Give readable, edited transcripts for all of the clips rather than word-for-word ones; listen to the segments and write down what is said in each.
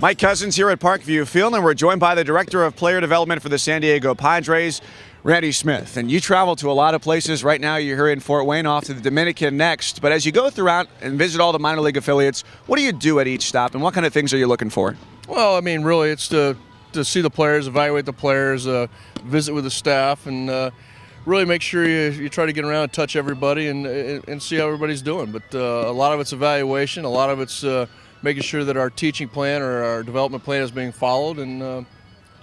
Mike Couzens here at Parkview Field, and we're joined by the Director of Player Development for the San Diego Padres, Randy Smith. And you travel to a lot of places. Right now you're here in Fort Wayne, off to the Dominican next. But as you go throughout and visit all the minor league affiliates, what do you do at each stop, and what kind of things are you looking for? Well, I mean, really, it's to see the players, evaluate the players, visit with the staff, and really make sure you try to get around and touch everybody and see how everybody's doing. But a lot of it's evaluation, a lot of it's making sure that our teaching plan or our development plan is being followed. And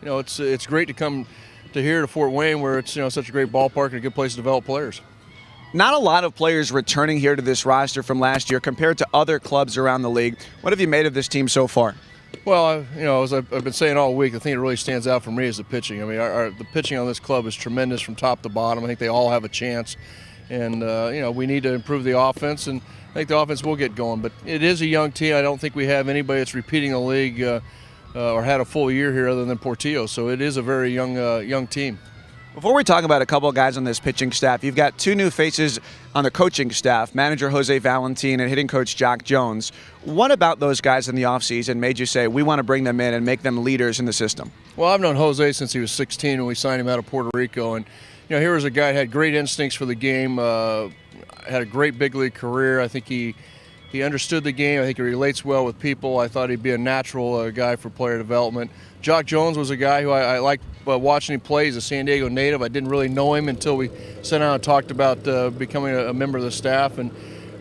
it's great to come to here to Fort Wayne, where it's such a great ballpark and a good place to develop players. Not a lot of players returning here to this roster from last year compared to other clubs around the league. What have you made of this team so far? Well, as I've been saying all week, the thing that really stands out for me is the pitching. I mean, the pitching on this club is tremendous from top to bottom. I think they all have a chance, and we need to improve the offense, and I think the offense will get going. But it is a young team. I don't think we have anybody that's repeating the league or had a full year here other than Portillo. So it is a very young team. Before we talk about a couple of guys on this pitching staff, you've got two new faces on the coaching staff, manager Jose Valentin and hitting coach Jock Jones. What about those guys in the offseason made you say, we want to bring them in and make them leaders in the system? Well, I've known Jose since he was 16 when we signed him out of Puerto Rico. And, here was a guy who had great instincts for the game, had a great big league career. I think he understood the game. I think he relates well with people. I thought he'd be a natural guy for player development. Jock Jones was a guy who I liked watching him play. He's a San Diego native. I didn't really know him until we sat down and talked about becoming a member of the staff. And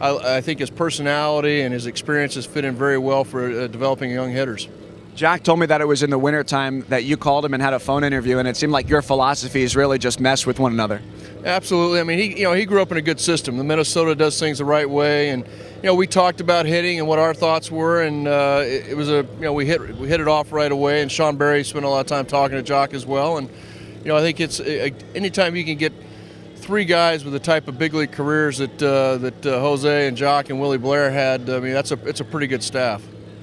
I think his personality and his experiences fit in very well for developing young hitters. Jock told me that it was in the wintertime that you called him and had a phone interview, and it seemed like your philosophies really just mesh with one another. Absolutely. I mean, he grew up in a good system. The Minnesota does things the right way, and we talked about hitting and what our thoughts were, and it was we hit it off right away. And Sean Berry spent a lot of time talking to Jock as well, and I think it's anytime you can get three guys with the type of big league careers that Jose and Jock and Willie Blair had. I mean, it's a pretty good staff.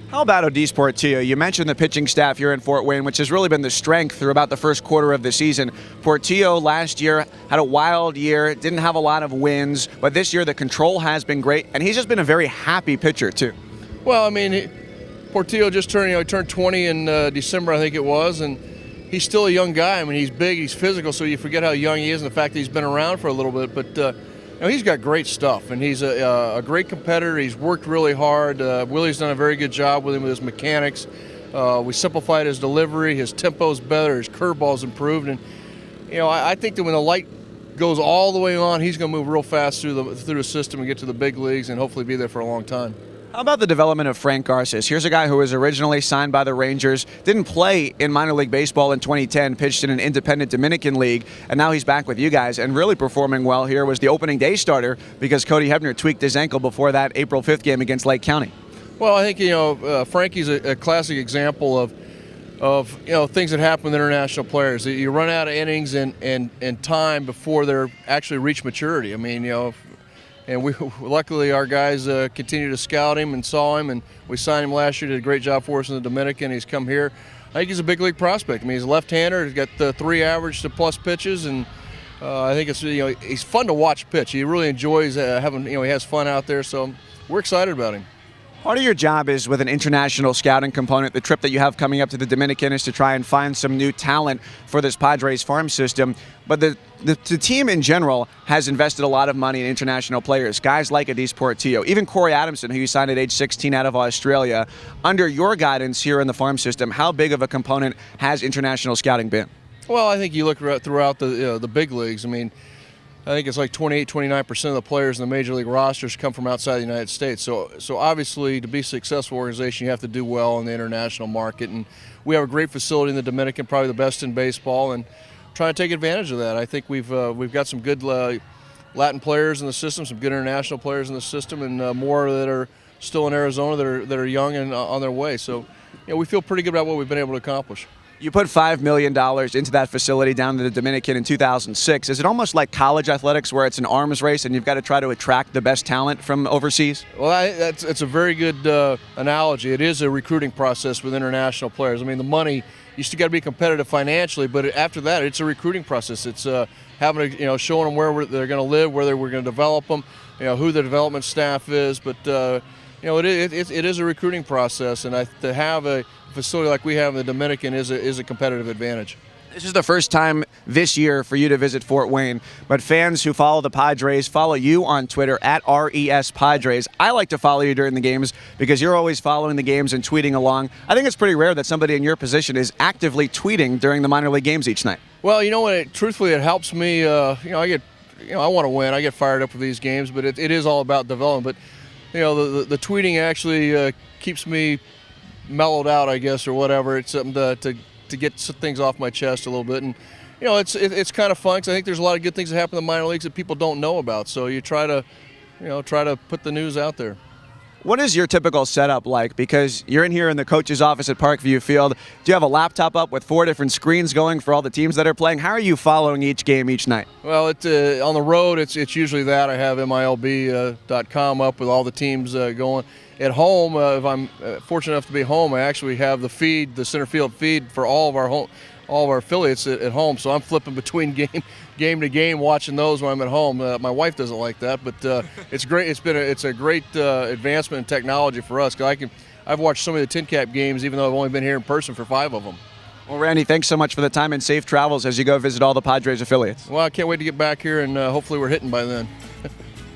How about Odis Portillo? You mentioned the pitching staff here in Fort Wayne, which has really been the strength through about the first quarter of the season. Portillo last year had a wild year, didn't have a lot of wins, but this year the control has been great, and he's just been a very happy pitcher too. Well, I mean, Portillo just turned 20 in December, I think it was, and he's still a young guy. I mean, he's big, he's physical, so you forget how young he is and the fact that he's been around for a little bit, but he's got great stuff, and he's a great competitor. He's worked really hard. Willie's done a very good job with him with his mechanics. We simplified his delivery. His tempo's better. His curveball's improved. And I think that when the light goes all the way on, he's going to move real fast through the system and get to the big leagues and hopefully be there for a long time. How about the development of Frank Garces? Here's a guy who was originally signed by the Rangers, didn't play in minor league baseball in 2010, pitched in an independent Dominican league, and now he's back with you guys and really performing well here. Was the opening day starter because Cody Hebner tweaked his ankle before that April 5th game against Lake County. Well, I think Frankie's a classic example of things that happen with international players. You run out of innings and time before they're actually reach maturity. I mean, and luckily our guys continue to scout him and saw him, and we signed him last year. Did a great job for us in the Dominican. He's come here. I think he's a big league prospect. I mean, he's a left-hander. He's got 3 average to plus pitches, and I think it's he's fun to watch pitch. He really enjoys having he has fun out there. So we're excited about him. Part of your job is with an international scouting component. The trip that you have coming up to the Dominican is to try and find some new talent for this Padres farm system. But the team in general has invested a lot of money in international players, guys like Odis Portillo, even Corey Adamson, who you signed at age 16 out of Australia. Under your guidance here in the farm system, how big of a component has international scouting been? Well, I think you look throughout the big leagues. I mean, I think it's like 29% of the players in the major league rosters come from outside the United States. So obviously, to be a successful organization, you have to do well in the international market. And we have a great facility in the Dominican, probably the best in baseball, and trying to take advantage of that. I think we've got some good Latin players in the system, some good international players in the system, and more that are still in Arizona that are young and on their way. So we feel pretty good about what we've been able to accomplish. You put $5 million into that facility down in the Dominican in 2006. Is it almost like college athletics where it's an arms race and you've got to try to attract the best talent from overseas? Well, it's a very good analogy. It is a recruiting process with international players. I mean, the money, you still got to be competitive financially, but after that, it's a recruiting process. It's having showing them where they're going to live, where we're going to develop them, who the development staff is. But it is a recruiting process, and to have a facility like we have in the Dominican is a competitive advantage. This is the first time this year for you to visit Fort Wayne, but fans who follow the Padres follow you on Twitter at RES Padres. I like to follow you during the games because you're always following the games and tweeting along. I think it's pretty rare that somebody in your position is actively tweeting during the minor league games each night. Well, you know what? Truthfully, it helps me. I want to win. I get fired up for these games, but it is all about development. But the tweeting actually keeps me mellowed out, I guess, or whatever. It's something to get some things off my chest a little bit, and it's kind of fun because I think there's a lot of good things that happen in the minor leagues that people don't know about. So you try to put the news out there. What is your typical setup like? Because you're in here in the coach's office at Parkview Field. Do you have a laptop up with 4 different screens going for all the teams that are playing? How are you following each game each night? Well, on the road, it's usually that. I have MILB.com up with all the teams going. At home, if I'm fortunate enough to be home, I actually have the center field feed for all of our affiliates at home. So I'm flipping between game to game, watching those when I'm at home. My wife doesn't like that, but it's great. It's a great advancement in technology for us. Because I've watched so many of the TinCap games, even though I've only been here in person for 5 of them. Well, Randy, thanks so much for the time and safe travels as you go visit all the Padres affiliates. Well, I can't wait to get back here, and hopefully we're hitting by then.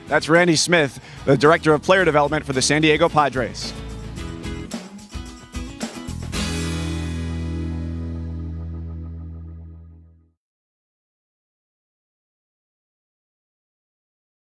That's Randy Smith, the Director of Player Development for the San Diego Padres.